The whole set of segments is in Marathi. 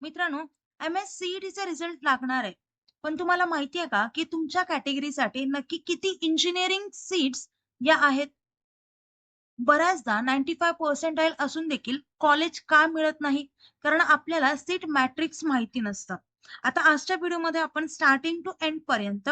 मित्रांनो, एम-एस-सी-ई-टीचा रिझल्ट लागणार आहे. पण तुम्हाला माहिती आहे का, की तुमच्या कॅटेगरीसाठी नक्की किती इंजिनिअरिंग सीट्स या आहेत? बऱ्याचदा 95 पर्सेंटाइल असून देखील कॉलेज का मिळत नाही? कारण आपल्याला सीट मॅट्रिक्स माहिती नसतं. आता आजच्या व्हिडिओमध्ये आपण स्टार्टिंग टू एंड पर्यंत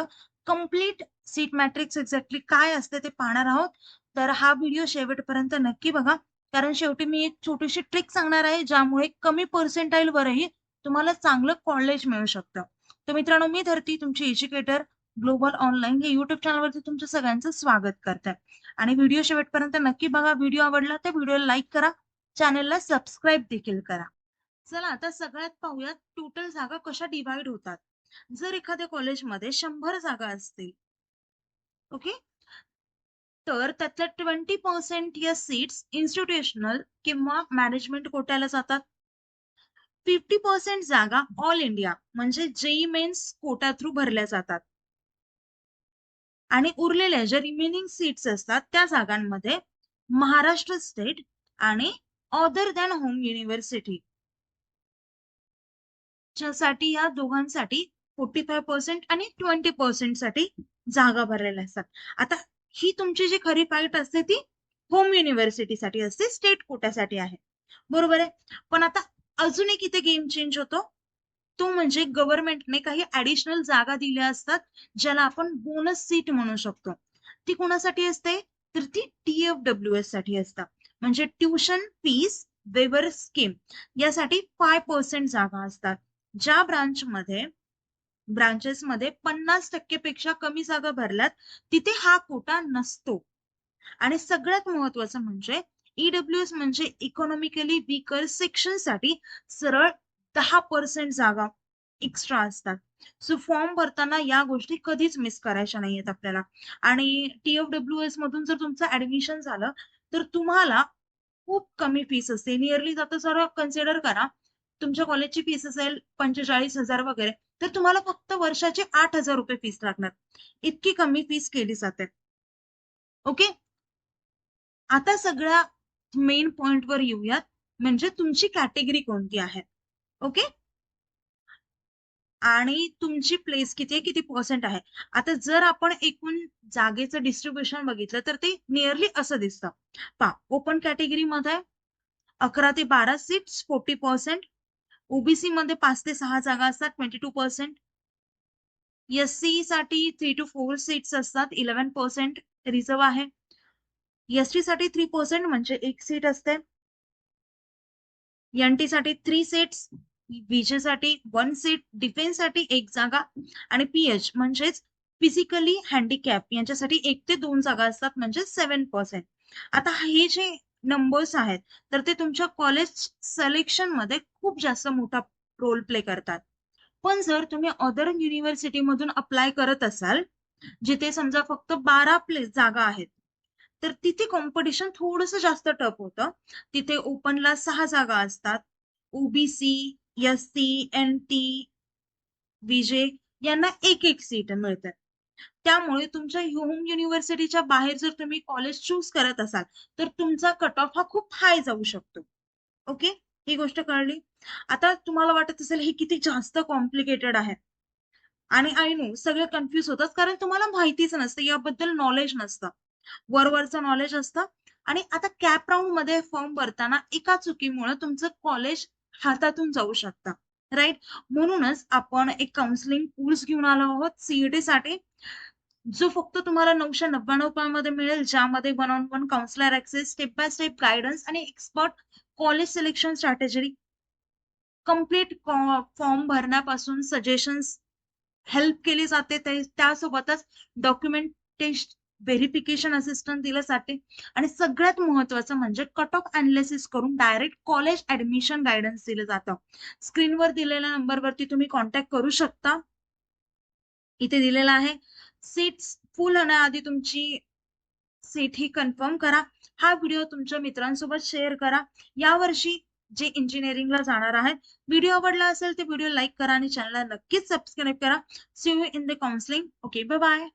कंप्लीट सीट मॅट्रिक्स एक्झॅक्टली काय असते ते पाहणार आहोत. तर हा व्हिडिओ शेवटपर्यंत नक्की बघा. कारण शेवटी मी एक छोटीशी ट्रिक सांगणार आहे, ज्यामुळे कमी पर्सेंटाइलवरही तुम्हाला चांगलं कॉलेज मिळू शकतं. तर मित्रांनो, मी धरती तुमची एज्युकेटर ग्लोबल ऑनलाईन या YouTube चॅनलवरती तुमच्या सगळ्यांचं स्वागत करते. आणि व्हिडिओ शेवटपर्यंत नक्की बघा. व्हिडिओ आवडला तर व्हिडिओला लाईक करा, चॅनेलला सबस्क्राईब देखील करा. चला आता सगळ्यात पाहूयात टोटल जागा कशा डिव्हाईड होतात. जर एखाद्या कॉलेजमध्ये 100 जागा असतील, ओके, तर त्यातल्या 20% या सीट्स इन्स्टिट्यूशनल किंवा मॅनेजमेंट कोट्याला जातात. 50% जागा ऑल इंडिया म्हणजे जेई मेन्स कोटा थ्रू भरल्या जातात. आणि उरलेल्या ज्या रिमेनिंग सीट्स असतात त्या जागांमध्ये महाराष्ट्र स्टेट आणि अदर दॅन होम युनिव्हर्सिटी साठी या दोघांसाठी 45% आणि 20% साठी जागा भरलेल्या असतात. आता ही तुमची जी खरी फाईट असते ती होम युनिव्हर्सिटीसाठी असते, स्टेट कोट्यासाठी आहे. बरोबर आहे. पण आता अजून एक इथे गेम चेंज होतो. तो म्हणजे गव्हर्नमेंटने काही ऍडिशनल जागा दिल्या असतात, ज्याला आपण बोनस सीट म्हणू शकतो. ती कोणासाठी असते? तर ती TFWS साठी असतात. म्हणजे ट्युशन फीस वेवर स्कीम यासाठी 5% जागा असतात. ज्या ब्रांचेसमध्ये 50% पेक्षा कमी जागा भरल्यात, तिथे हा कोटा नसतो. आणि सगळ्यात महत्वाचं म्हणजे ईडब्ल्यूएस म्हणजे इकॉनॉमिकली वीकर सेक्शनसाठी सरळ 10% जागा एक्स्ट्रा असतात. सो फॉर्म भरताना या गोष्टी कधीच मिस करायच्या नाहीयेत आपल्याला. आणि TFWS मधून जर तुमचं ऍडमिशन झालं तर तुम्हाला खूप कमी फीस असते. नियरली आता जर कन्सिडर करा, तुमच्या कॉलेजची फीस असेल 45,000 वगैरे, तर तुम्हाला फक्त वर्षाचे ₹8,000 फीस लागणार. इतकी कमी फीस केली जाते. ओके. आता सगळ्या मेन पॉइंटवर येऊयात, म्हणजे तुमची कॅटेगरी कोणती आहे. ओके. आणि तुमची प्लेस किती आहे, किती पर्सेंट आहे. आता जर आपण एकूण जागेचं डिस्ट्रीब्युशन बघितलं तर ते नियरली असं दिसतं. पहा, ओपन कॅटेगरीमध्ये 11 ते 12 सीट्स 40%, ओबीसी मध्ये 5 ते 6 जागा असतात 22%, एससी साठी 3 to 4 सीट्स असतात 11% रिझर्व आहे, एसटी साठी 3% म्हणजे एक सीट असते, एनटी साठी 3 सीट्स, बीजे साठी 1 सीट, डिफेन्स साठी 1 जागा आणि पीएच म्हणजेच फिजिकली हँडिकॅप यांच्यासाठी 1 ते 2 जागा असतात म्हणजे 7%. आता हे जे नंबर्स आहेत तर ते तुमच्या कॉलेज सिलेक्शन मध्ये खूप जास्त मोठा रोल प्ले करतात. पण जर तुम्ही अदर युनिव्हर्सिटी मधून अप्लाय करत असाल, जिथे समजा फक्त 12 जागा आहेत, तर तिथे कॉम्पिटिशन थोडंसं जास्त टफ होतं. तिथे ओपनला 6 जागा असतात. ओबीसी, एससी, एनटी, विजे यांना एक एक सीट मिळतात. त्यामुळे तुमच्या होम युनिव्हर्सिटीच्या बाहेर जर तुम्ही कॉलेज चूज करत असाल, तर तुमचा कट ऑफ हा खूप हाय जाऊ शकतो. ओके, ही गोष्ट कळली. आता तुम्हाला वाटत असेल हे किती जास्त कॉम्प्लिकेटेड आहे. आणि आय नो सगळे कन्फ्युज होतात, कारण तुम्हाला माहितीच नसतं, याबद्दल नॉलेज नसतं. वरवरचं नॉलेज असतं. आणि आता कॅप राऊंड मध्ये फॉर्म भरताना एका चुकीमुळे तुमचं कॉलेज हातातून जाऊ शकतं. राईट. म्हणूनच आपण एक काउन्सिलिंग टूल्स घेऊन आलो आहोत सीईटी साठी, जो फक्त तुम्हाला 999 रुपयामध्ये मिळेल, ज्यामध्ये one on one counsellor access, step by step guidance आणि expert college selection strategy, complete form भरण्यापासून सजेशन्स हेल्प केली जाते. त्यासोबतच डॉक्युमेंटेशन व्हेरिफिकेशन असिस्टंट दिलं जाते. आणि सगळ्यात महत्वाचं म्हणजे कट ऑफ अनालिसिस करून डायरेक्ट कॉलेज ऍडमिशन गायडन्स दिलं जातं. स्क्रीनवर दिलेल्या नंबरवरती तुम्ही कॉन्टॅक्ट करू शकता. इथे दिलेला आहे. सीट्स फुल होण्याआधी तुमची सीट ही कन्फर्म करा. हा व्हिडिओ तुमच्या मित्रांसोबत शेअर करा. यावर्षी जे इंजिनिअरिंगला जाणार आहेत, व्हिडिओ आवडला असेल तर व्हिडिओ लाईक करा आणि चॅनलला नक्कीच सबस्क्राईब करा. See you in the counselling. Okay, bye bye.